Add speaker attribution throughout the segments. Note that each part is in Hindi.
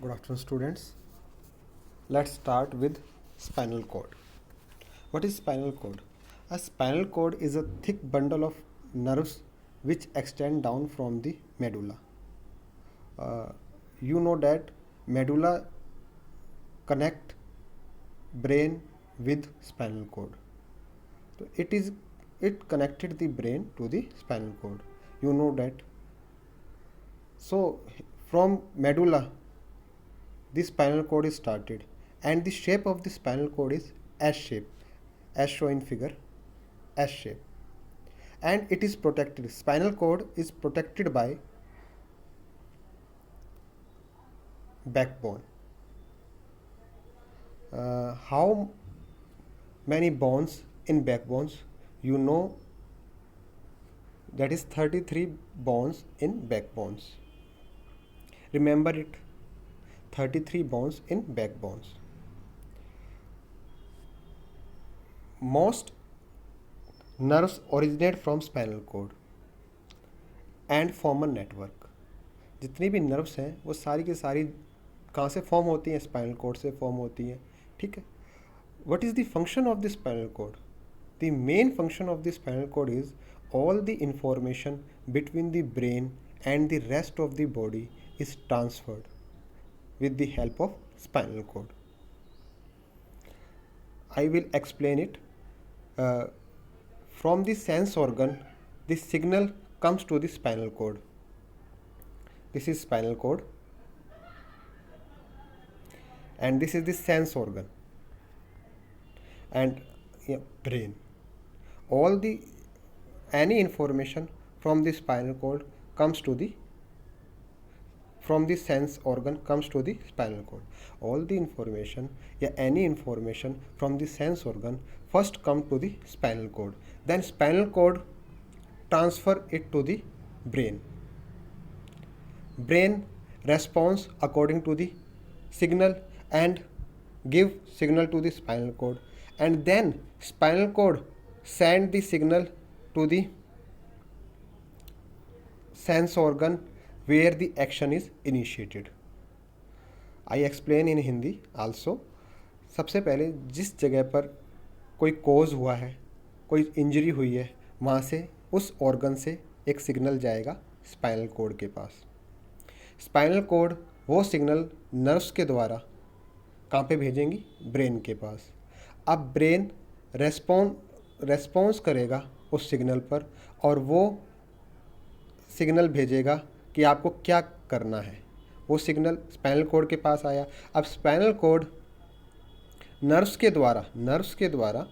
Speaker 1: Good afternoon, students. Let's start with spinal cord. What is spinal cord? A spinal cord is a thick bundle of nerves which extend down from the medulla. Uh, you know that medulla connect brain with spinal cord. So it connected the brain to the spinal cord. You know that. So from medulla the spinal cord is started, and the shape of the spinal cord is S shape, as shown in figure, S shape, and it is protected. Spinal cord is protected by backbone. How many bones in backbones? You know that is 33 bones in backbones. Remember it, 33 bones in backbones. Most nerves originate from spinal cord and form a network. जितनी भी नर्व्स हैं वो सारी की सारी कहाँ से फॉर्म होती हैं? स्पाइनल कोड से फॉर्म होती हैं. ठीक है. What is the function of the spinal cord? The main function of the spinal cord is all the information between the brain and the rest of the body is transferred with the help of spinal cord. I will explain it. From the sense organ, the signal comes to the spinal cord. This is spinal cord, and this is the sense organ, and brain. All the any information from the spinal cord comes to the from the sense organ comes to the spinal cord. All the information, any information from the sense organ first come to the spinal cord. Then spinal cord transfer it to the brain. Brain responds according to the signal and give signal to the spinal cord, and then spinal cord send the signal to the sense organ where the action is initiated. I explain in Hindi also. सबसे पहले जिस जगह पर कोई कॉज हुआ है, कोई इंजरी हुई है, वहाँ से उस ऑर्गन से एक सिग्नल जाएगा स्पाइनल कोड के पास. स्पाइनल कोड वो सिग्नल नर्व्स के द्वारा कहाँ पे भेजेंगी? ब्रेन के पास. अब ब्रेन रेस्पॉन्स करेगा उस सिग्नल पर और वो सिग्नल भेजेगा कि आपको क्या करना है. वो सिग्नल स्पाइनल कोड के पास आया. अब स्पाइनल कोड नर्व्स के द्वारा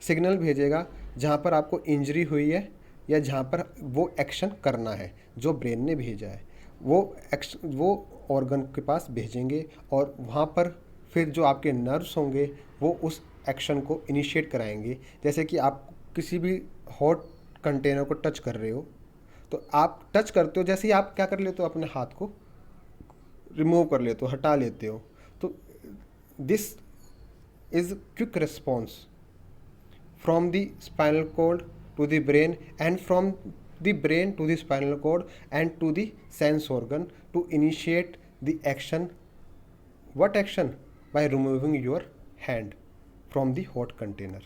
Speaker 1: सिग्नल भेजेगा जहाँ पर आपको इंजरी हुई है या जहाँ पर वो एक्शन करना है जो ब्रेन ने भेजा है. वो ऑर्गन के पास भेजेंगे और वहाँ पर फिर जो आपके नर्व्स होंगे वो उस एक्शन को इनिशिएट कराएंगे. जैसे कि आप किसी भी हॉट कंटेनर को टच कर रहे हो, तो आप टच करते हो, जैसे ही आप क्या कर लेते हो, अपने हाथ को रिमूव कर लेते हो, हटा लेते हो. तो this is quick response from the spinal cord to the brain and from the brain to the spinal cord and to the sense organ to initiate the action. What action? By removing your hand from the hot container.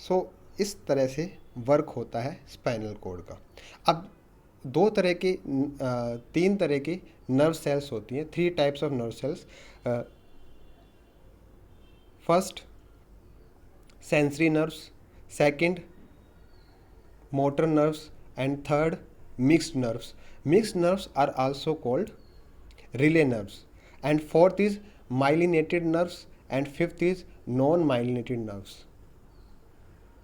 Speaker 1: So इस तरह से वर्क होता है स्पाइनल कोड का. अब तीन तरह की नर्व सेल्स होती हैं. 3 types of nerve cells. First sensory nerves, second motor nerves, and third mixed nerves. Mixed nerves are also called relay nerves, and fourth is myelinated nerves, and fifth is non-myelinated nerves.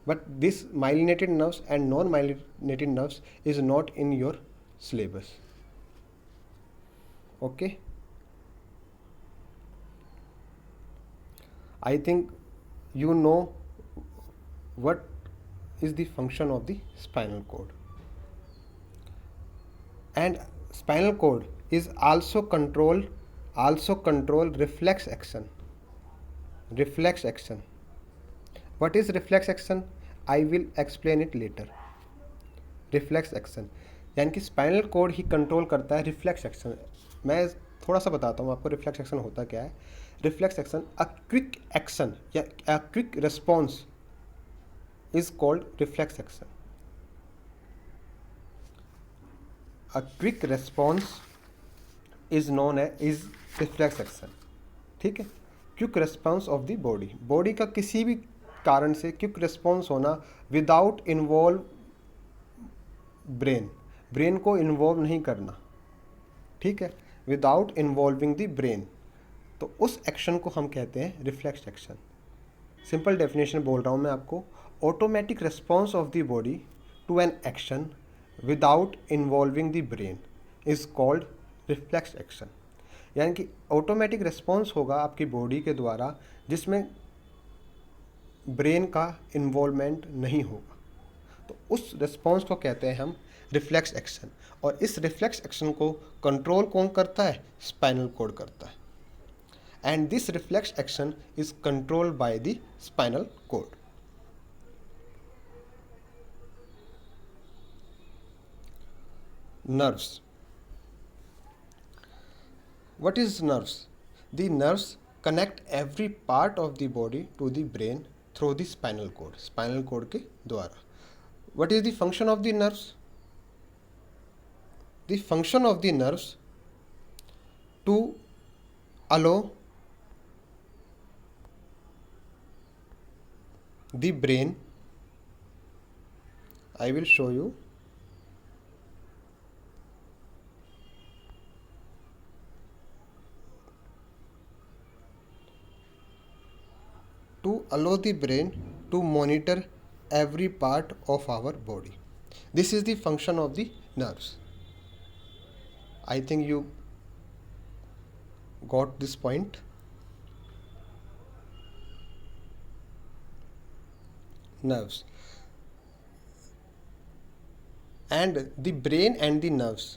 Speaker 1: But this myelinated nerves and non-myelinated nerves is not in your syllabus. Okay, I think you know what is the function of the spinal cord. And spinal cord is also control reflex action. What is reflex action? I will explain it later. Reflex action, यानी कि स्पाइनल कोड ही कंट्रोल करता है रिफ्लेक्स एक्शन। मैं थोड़ा सा बताता हूँ आपको रिफ्लेक्स एक्शन होता क्या है। Reflex action a quick action या a quick response is called reflex action. A quick response is known is reflex action. ठीक है, quick response of the body, body का किसी भी कारण से क्विक रिस्पॉन्स होना विदाउट इन्वॉल्व ब्रेन, ब्रेन को इन्वॉल्व नहीं करना। ठीक है, विदाउट इन्वॉल्विंग द ब्रेन, तो उस एक्शन को हम कहते हैं रिफ्लेक्स एक्शन। सिंपल डेफिनेशन बोल रहा हूँ मैं आपको, automatic response of the body to an action without involving the brain is called reflex action. यानी कि ऑटोमेटिक रिस्पॉन्स होगा आपकी बॉडी के द्वारा जिसमें ब्रेन का इन्वॉल्वमेंट नहीं होगा, तो उस रिस्पॉन्स को कहते हैं हम रिफ्लेक्स एक्शन। और इस रिफ्लेक्स एक्शन को कंट्रोल कौन करता है? स्पाइनल कॉर्ड करता है। And this reflex action is controlled by the spinal cord. Nerves. What is nerves? The nerves connect every part of the body to the brain through the spinal cord. Spinal cord के द्वारा. What is the function of the nerves? The function of the nerves to allow the brain. I will show you. To allow the brain to monitor every part of our body. This is the function of the nerves. I think you got this point. Nerves. And the brain and the nerves.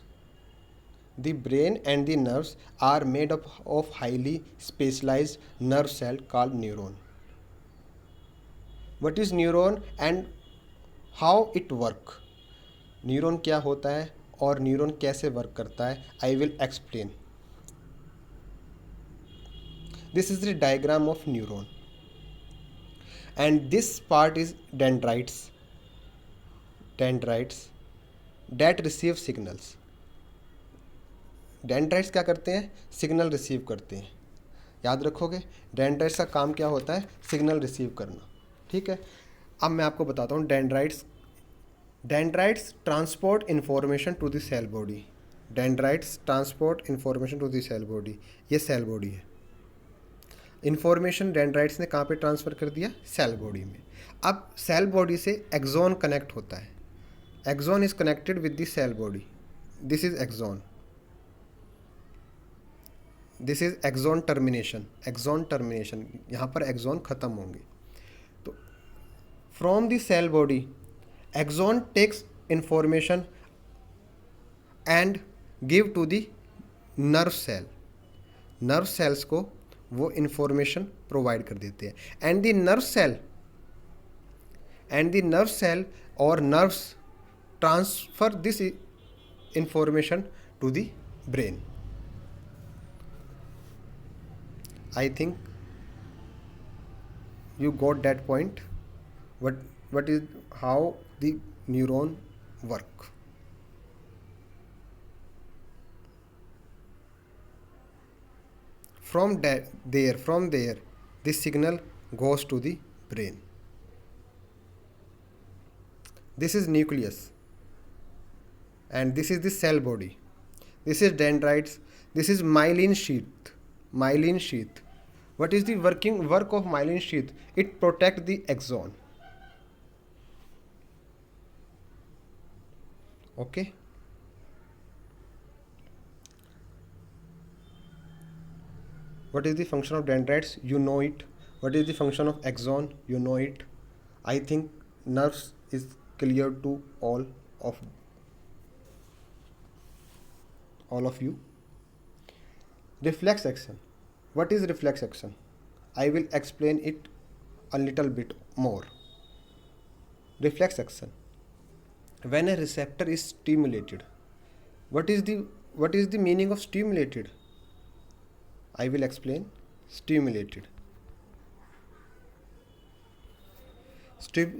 Speaker 1: The brain and the nerves are made up of highly specialized nerve cell called neuron. What is neuron and how it work? Neuron क्या होता है और न्यूरॉन कैसे वर्क करता है, I will explain. This is the diagram of neuron and this part is dendrites. Dendrites that receive signals. Dendrites क्या करते हैं? सिग्नल रिसीव करते हैं। याद रखोगे, डेंड्राइट्स का काम क्या होता है? सिग्नल रिसीव करना। ठीक है, अब मैं आपको बताता हूँ dendrites. Dendrites transport information to the cell body. Dendrites transport information to the cell body. ये सेल बॉडी है। इन्फॉर्मेशन डेंड्राइट्स ने कहाँ पे ट्रांसफ़र कर दिया? सेल बॉडी में। अब सेल बॉडी से एक्सॉन कनेक्ट होता है। Axon is connected with the cell body. This is axon. This is axon termination. Axon termination, यहाँ पर एक्सॉन ख़त्म होंगे। तो from the cell body axon takes information and give to the nerve cell. Nerve cells को वो इंफॉर्मेशन प्रोवाइड कर देते हैं। एंड द नर्व सेल और nerves transfer this information to the brain. I think you got that point. What is how the neuron work? From there, this signal goes to the brain. This is nucleus, and this is the cell body. This is dendrites. This is myelin sheath. Myelin sheath. What is the work of myelin sheath? It protects the axon. Okay. What is the function of dendrites? You know it. What is the function of axon? You know it. I think nerves is clear to all of you. Reflex action. What is reflex action? I will explain it a little bit more. Reflex action. when a receptor is stimulated. What is the meaning of stimulated? I will explain. Stimulated.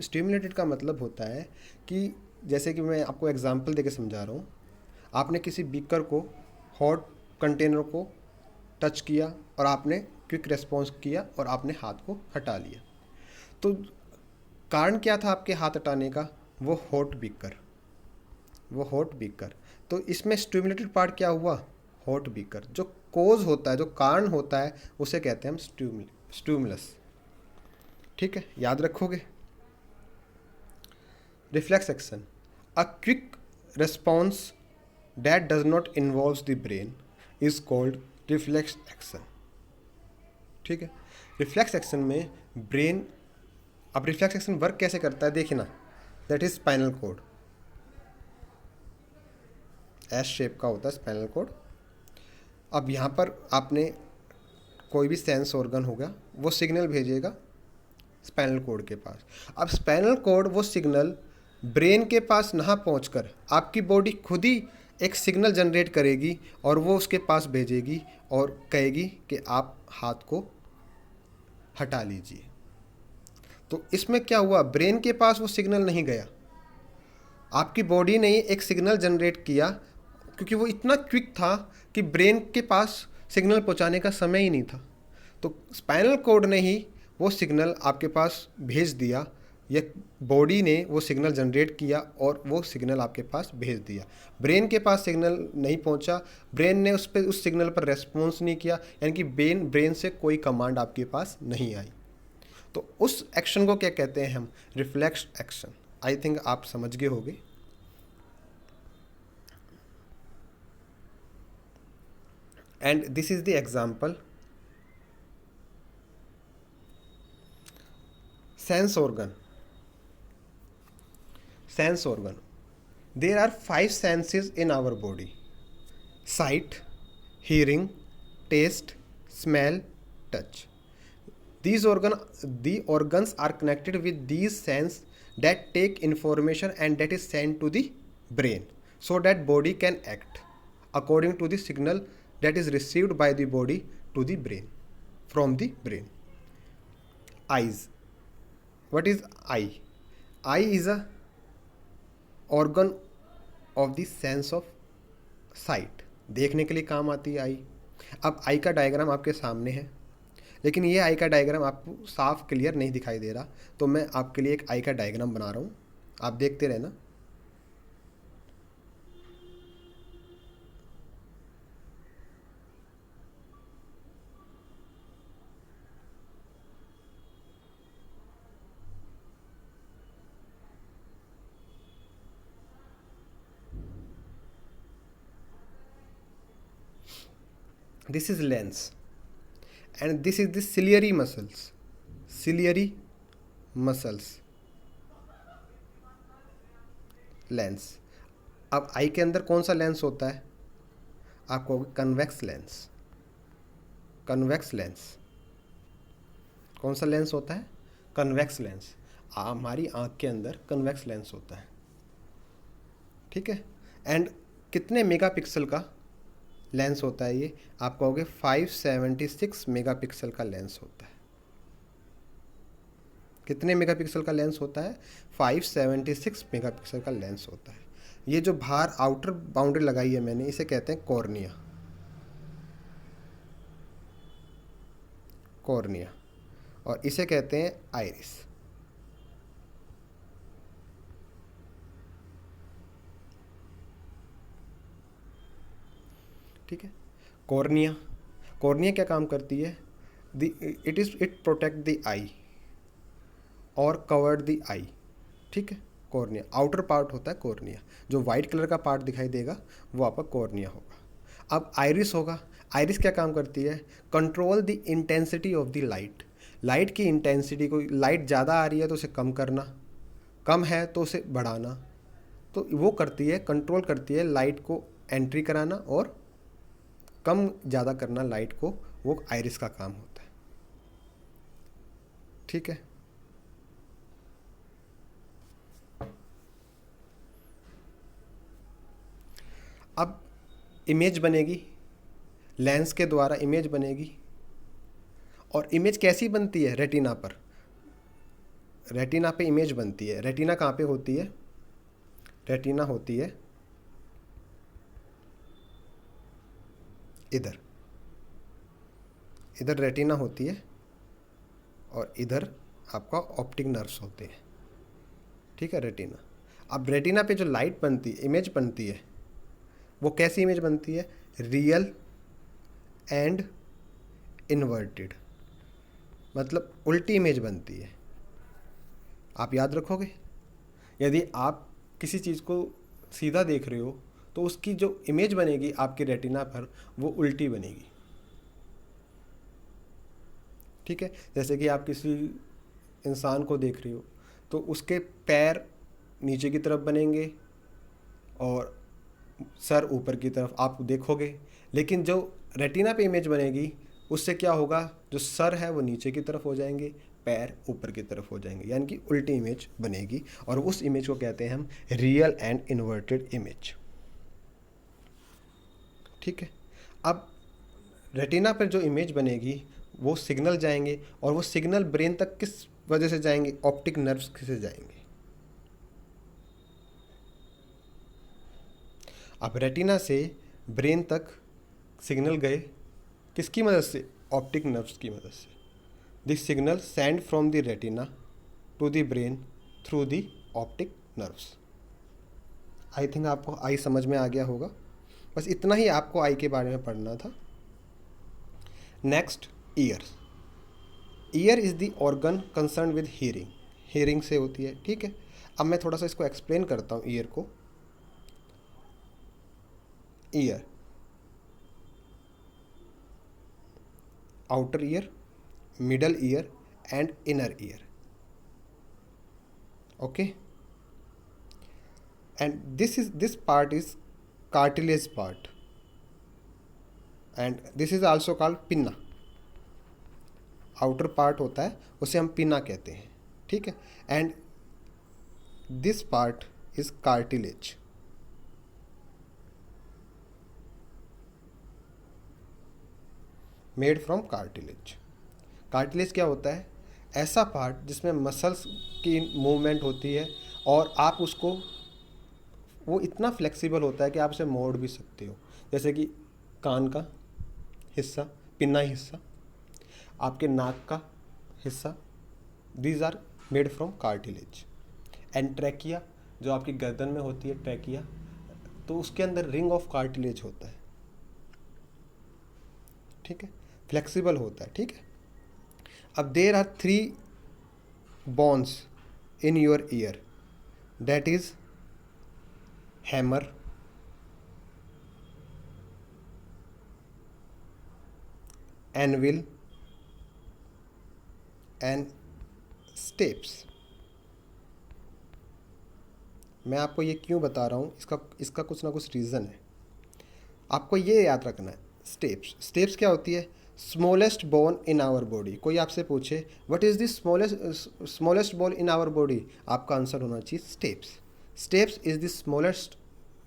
Speaker 1: Stimulated का मतलब होता है कि जैसे कि मैं आपको एग्जांपल देके समझा रहा हूँ। आपने किसी बीकर को, हॉट कंटेनर को टच किया और आपने क्विक रेस्पॉन्स किया और आपने हाथ को हटा लिया। तो कारण क्या था आपके हाथ हटाने का? वो हॉट बीकर। तो इसमें स्टिमुलेटेड पार्ट क्या हुआ? Hot beaker. जो कोज होता है, जो कारण होता है, उसे कहते हैं हम स्टिमुलस। ठीक है, याद रखोगे। Reflex action, a quick response that does not involves the brain is called reflex action। ठीक है, रिफ्लेक्स एक्शन में ब्रेन, अब रिफ्लेक्स एक्शन वर्क कैसे करता है देखिए ना, that is spinal cord. S shape का होता है स्पाइनल कोड। अब यहाँ पर आपने कोई भी सेंस ऑर्गन होगा, वो सिग्नल भेजेगा स्पाइनल कोड के पास। अब स्पाइनल कोड वो सिग्नल ब्रेन के पास ना पहुंचकर आपकी बॉडी खुद ही एक सिग्नल जनरेट करेगी और वो उसके पास भेजेगी और कहेगी कि आप हाथ को हटा लीजिए। तो इसमें क्या हुआ? ब्रेन के पास वो सिग्नल नहीं गया, आपकी बॉडी ने एक सिग्नल जनरेट किया, क्योंकि वो इतना क्विक था कि ब्रेन के पास सिग्नल पहुंचाने का समय ही नहीं था। तो स्पाइनल कोड ने ही वो सिग्नल आपके पास भेज दिया, या बॉडी ने वो सिग्नल जनरेट किया और वो सिग्नल आपके पास भेज दिया। ब्रेन के पास सिग्नल नहीं पहुंचा, ब्रेन ने उस सिग्नल पर रेस्पॉन्स नहीं किया, यानी कि ब्रेन से कोई कमांड आपके पास नहीं आई। तो उस एक्शन को क्या कहते हैं हम? Reflex action. आई थिंक आप समझ गए होंगे। And this is the example. Sense organ. There are 5 senses in our body: sight, hearing, taste, smell, touch. The organs are connected with these senses that take information and that is sent to the brain, so that body can act according to the signal that is received by the body to the brain, from the brain. Eyes. What is eye? Eye is a organ of the sense of site. देखने के लिए काम आती है आई। अब आई का डायग्राम आपके सामने है, लेकिन ये आई का डायग्राम आपको साफ क्लियर नहीं दिखाई दे रहा, तो मैं आपके लिए एक आई का डायग्राम बना रहा हूँ, आप देखते रहना। This is lens and this is the ciliary muscles, lens. अब आई के अंदर कौन सा लेंस होता है? आपको कन्वेक्स लेंस। कौन सा लेंस होता है? Convex lens. हमारी आँख के अंदर कन्वेक्स लेंस होता है। ठीक है, एंड कितने मेगापिक्सल का लेंस होता है ये? आप कहोगे 576 मेगापिक्सल का लेंस होता है। कितने मेगापिक्सल का लेंस होता है? 576 मेगापिक्सल का लेंस होता है। ये जो बाहर आउटर बाउंड्री लगाई है मैंने, इसे कहते हैं कॉर्निया, और इसे कहते हैं आइरिस। ठीक है, कॉर्निया क्या काम करती है? इट प्रोटेक्ट द आई और कवर्ड द आई। ठीक है, कॉर्निया आउटर पार्ट होता है कॉर्निया। जो वाइट कलर का पार्ट दिखाई देगा वो आपका कॉर्निया होगा। अब आइरिस होगा। आइरिस क्या काम करती है? Control the intensity of the light की इंटेंसिटी को, लाइट ज़्यादा आ रही है तो उसे कम करना, कम है तो उसे बढ़ाना। तो वो करती है, कंट्रोल करती है लाइट को एंट्री कराना और कम ज़्यादा करना लाइट को, वो आइरिस का काम होता है। ठीक है, अब इमेज बनेगी, लेंस के द्वारा इमेज बनेगी। और इमेज कैसी बनती है? रेटिना पर, रेटिना पे इमेज बनती है। रेटिना कहाँ पे होती है? रेटिना होती है इधर, इधर रेटिना होती है और इधर आपका ऑप्टिक नर्व्स होते हैं, ठीक है, रेटिना। अब रेटिना पे जो लाइट बनती है, इमेज बनती है, वो कैसी इमेज बनती है? रियल एंड इन्वर्टेड, मतलब उल्टी इमेज बनती है। आप याद रखोगे, यदि आप किसी चीज़ को सीधा देख रहे हो तो उसकी जो इमेज बनेगी आपके रेटिना पर वो उल्टी बनेगी, ठीक है। जैसे कि आप किसी इंसान को देख रहे हो तो उसके पैर नीचे की तरफ बनेंगे और सर ऊपर की तरफ आप देखोगे, लेकिन जो रेटिना पे इमेज बनेगी उससे क्या होगा? जो सर है वो नीचे की तरफ हो जाएंगे, पैर ऊपर की तरफ हो जाएंगे, यानी कि उल्टी इमेज बनेगी। और उस इमेज को कहते हैं हम रियल एंड इन्वर्टेड इमेज, ठीक है। अब रेटिना पर जो इमेज बनेगी वो सिग्नल जाएंगे, और वो सिग्नल ब्रेन तक किस वजह से जाएंगे? ऑप्टिक नर्व्स से जाएंगे। अब रेटिना से ब्रेन तक सिग्नल गए किसकी मदद से? ऑप्टिक नर्व्स की मदद से। This signal send from the retina to the brain through the optic nerves. I think आपको आई समझ में आ गया होगा। बस इतना ही आपको आई के बारे में पढ़ना था। Next, year. Year is the organ concern with hearing, hearing से होती है, ठीक है। अब मैं थोड़ा सा इसको एक्सप्लेन करता हूँ ईयर को। Year, outer ear, middle ear and inner ear, okay. And this part is cartilage part and this is also called pinna. Outer part होता है उसे हम पिन्ना कहते हैं, ठीक है। And this part is cartilage. Made from cartilage. Cartilage क्या होता है? ऐसा पार्ट जिसमें मसल्स की मूवमेंट होती है और आप उसको, वो इतना फ्लेक्सिबल होता है कि आप उसे मोड़ भी सकते हो। जैसे कि कान का हिस्सा, पिन्ना हिस्सा, आपके नाक का हिस्सा, these are made from cartilage. And trachea, जो आपकी गर्दन में होती है ट्रैकिया, तो उसके अंदर रिंग ऑफ कार्टिलेज होता है, ठीक है, फ्लेक्सिबल होता है, ठीक है। अब there are 3 bones in your ear, that is hammer, anvil and steps। मैं आपको ये क्यों बता रहा हूँ, इसका कुछ ना कुछ रीज़न है। आपको ये याद रखना है। स्टेप्स, स्टेप्स क्या होती है? Smallest bone in our body. कोई आपसे पूछे what is the smallest bone in our body, आपका आंसर होना चाहिए stapes. Stapes is the smallest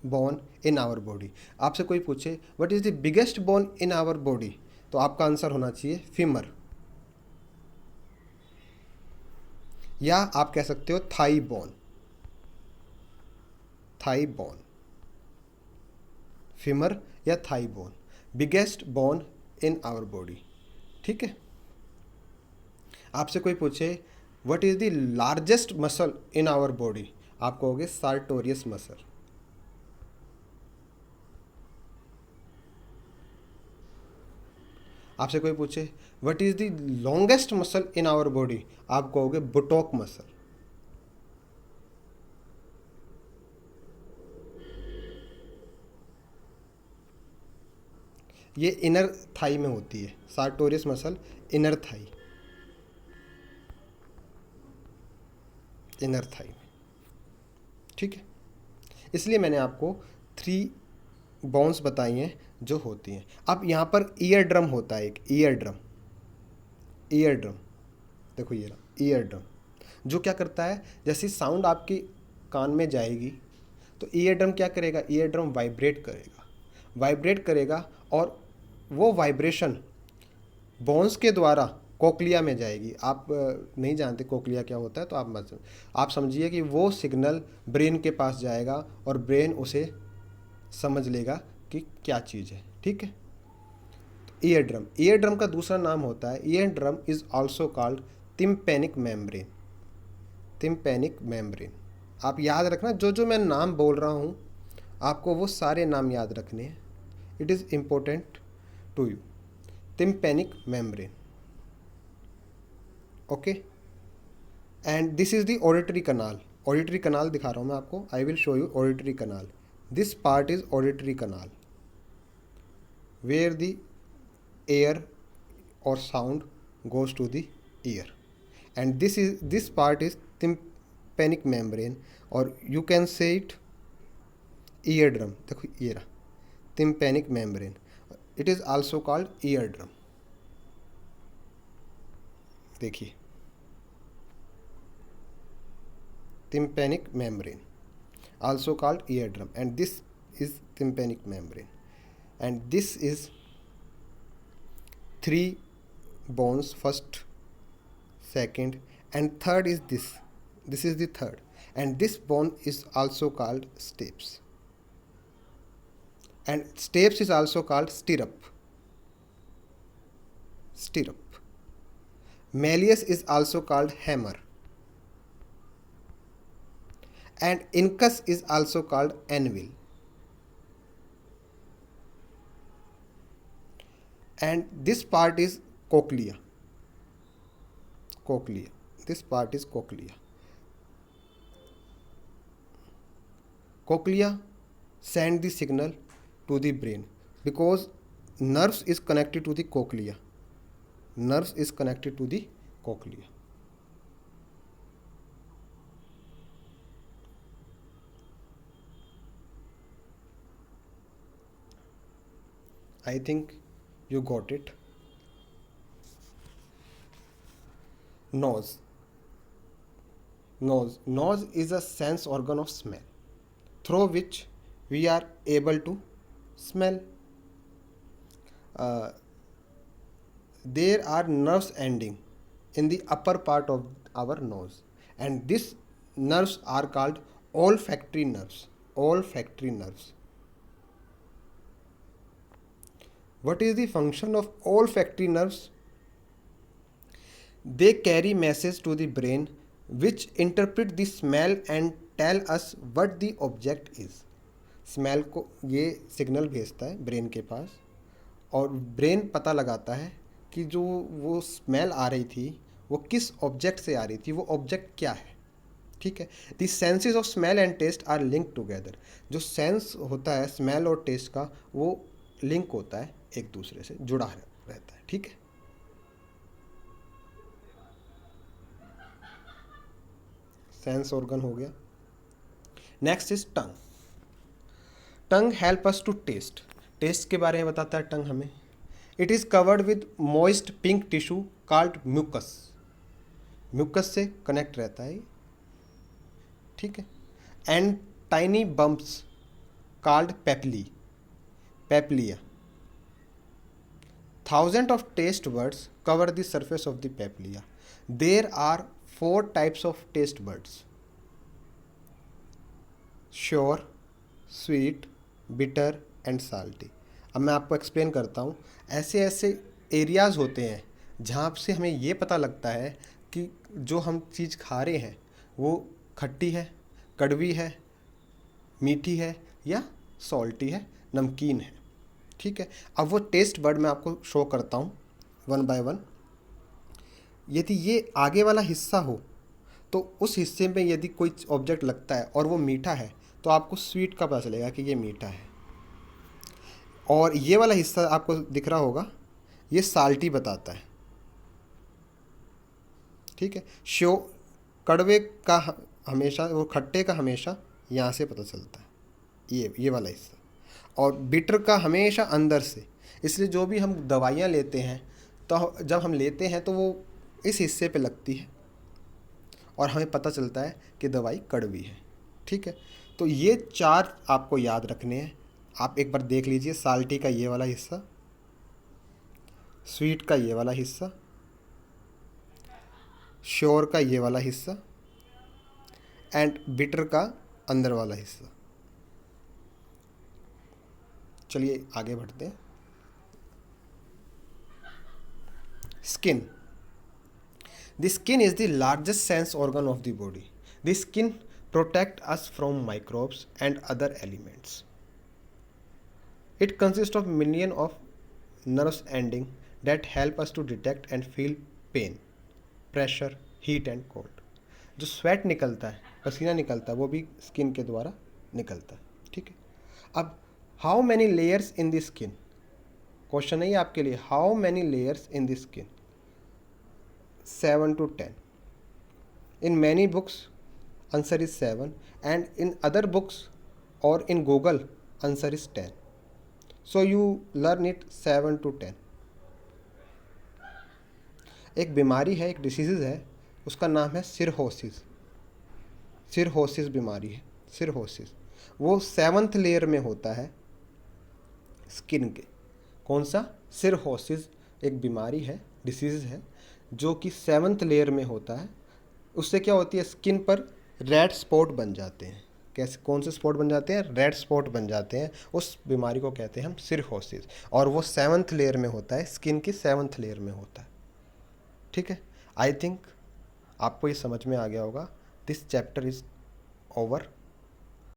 Speaker 1: bone in our body. आपसे कोई पूछे what is the biggest bone in our body, तो आपका आंसर होना चाहिए फीमर, या आप कह सकते हो thigh bone. Thigh bone, femur या thigh bone, biggest bone in our body, ठीक है। आपसे कोई पूछे what is the largest muscle in our body, आप कहोगे सार्टोरियस मसल। आपसे कोई पूछे what is the longest muscle in our body, आप कहोगे बुटोक मसल। ये इनर थाई में होती है, sartorius muscle inner thigh, inner thigh में, ठीक है। इसलिए मैंने आपको 3 बोन्स बताई हैं जो होती हैं। अब यहाँ पर ईयर ड्रम होता है, एक ईयर ड्रम। ईयर ड्रम देखो, ये रहा ईयर ड्रम, जो क्या करता है, जैसे साउंड आपकी कान में जाएगी तो ईयर ड्रम क्या करेगा, ईयर ड्रम वाइब्रेट करेगा और वो वाइब्रेशन बोन्स के द्वारा कोक्लिया में जाएगी। आप नहीं जानते कोक्लिया क्या होता है तो आप समझिए कि वो सिग्नल ब्रेन के पास जाएगा और ब्रेन उसे समझ लेगा कि क्या चीज़ है। ठीक है, ईयर ड्रम का दूसरा नाम होता है, ear drum is also called tympanic membrane. आप याद रखना, जो मैं नाम बोल रहा हूँ आपको वो सारे नाम याद रखने हैं। It is important to you. Tympanic membrane, okay. And this is the auditory canal दिखा रहा हूँ मैं आपको। I will show you auditory canal. This part is auditory canal where the air और sound goes to the ear, and this part is tympanic membrane, or you can say it eardrum। देखो ये रहा tympanic membrane, it is also called eardrum। देखिए tympanic membrane also called eardrum, and this is tympanic membrane, and this is three bones, first, second and third is this is the third, and this bone is also called stapes, and stapes is also called stirrup। Malleus is also called hammer, and incus is also called anvil, and this part is cochlea। This part is cochlea। Cochlea send the signal to the brain because nerves is connected to the cochlea। I think you got it। Nose is a sense organ of smell through which we are able to smell। There are nerves ending in the upper part of our nose, and these nerves are called olfactory nerves। What is the function of olfactory nerves? They carry message to the brain which interpret the smell and tell us what the object is। Smell को ये सिग्नल भेजता है ब्रेन के पास, और ब्रेन पता लगाता है कि जो वो स्मेल आ रही थी वो किस ऑब्जेक्ट से आ रही थी, वो ऑब्जेक्ट क्या है। ठीक है, the senses of smell and taste are link together. जो सेंस होता है स्मेल और टेस्ट का वो लिंक होता है, एक दूसरे से जुड़ा रहता है। ठीक है, सेंस ऑर्गन हो गया। Next is tongue help us to taste के बारे में बताता है टंग हमें। It is covered with moist pink tissue called mucus से कनेक्ट रहता है। ठीक है, and tiny bumps called papillae. Thousand of taste buds cover the surface of the papilla। There are 4 types of taste buds: sure, sweet, bitter and salty. अब मैं आपको एक्सप्लेन करता हूँ। ऐसे एरियाज़ होते हैं जहाँ से हमें ये पता लगता है कि जो हम चीज़ खा रहे हैं वो खट्टी है, कड़वी है, मीठी है या सॉल्टी है, नमकीन है। ठीक है, अब वो टेस्ट बर्ड मैं आपको शो करता हूँ वन बाय वन। यदि ये आगे वाला हिस्सा हो तो उस हिस्से में यदि कोई ऑब्जेक्ट लगता है और वो मीठा है तो आपको स्वीट का पता चलेगा कि ये मीठा है, और ये वाला हिस्सा आपको दिख रहा होगा ये साल्टी बताता है। ठीक है, कड़वे का हमेशा, वो खट्टे का हमेशा यहाँ से पता चलता है, ये वाला हिस्सा, और बिटर का हमेशा अंदर से। इसलिए जो भी हम दवाइयाँ लेते हैं तो जब हम लेते हैं तो वो इस हिस्से पे लगती है और हमें पता चलता है कि दवाई कड़वी है। ठीक है, तो ये 4 आपको याद रखने हैं। आप एक बार देख लीजिए, साल्टी का ये वाला हिस्सा, स्वीट का ये वाला हिस्सा, श्योर का ये वाला हिस्सा एंड बिटर का अंदर वाला हिस्सा। चलिए आगे बढ़ते हैं। Skin. The skin is the largest sense organ of the body. The skin protect us from microbes and other elements. It consists of millions of nerves ending that help us to detect and feel pain, pressure, heat and cold. जो स्वेट निकलता है, पसीना निकलता है, वो भी स्किन के द्वारा निकलता है. ठीक है. अब how many layers in the skin, question नहीं है आपके लिए, how many layers in the skin? 7 to 10. In many books answer is 7 and in other books or in Google answer is 10. So you learn it 7 to 10. एक बीमारी है, एक डिसीज़ है, उसका नाम है सिरहोसिस. सिरहोसिस बीमारी है, सिरहोसिस. वो 7th लेयर में होता है स्किन के. कौन सा? सिरहोसिस एक बीमारी है, डिसीज़ है, जो कि 7th लेयर में होता है. उससे क्या होती है, स्किन पर रेड स्पॉट बन जाते हैं. कैसे, कौन से स्पॉट बन जाते हैं? रेड स्पॉट बन जाते हैं. उस बीमारी को कहते हैं हम सिरहोसिस. और वो 7th लेयर में होता है, स्किन की 7th लेयर में होता है. ठीक है. आई थिंक आपको ये समझ में आ गया होगा. This chapter is over.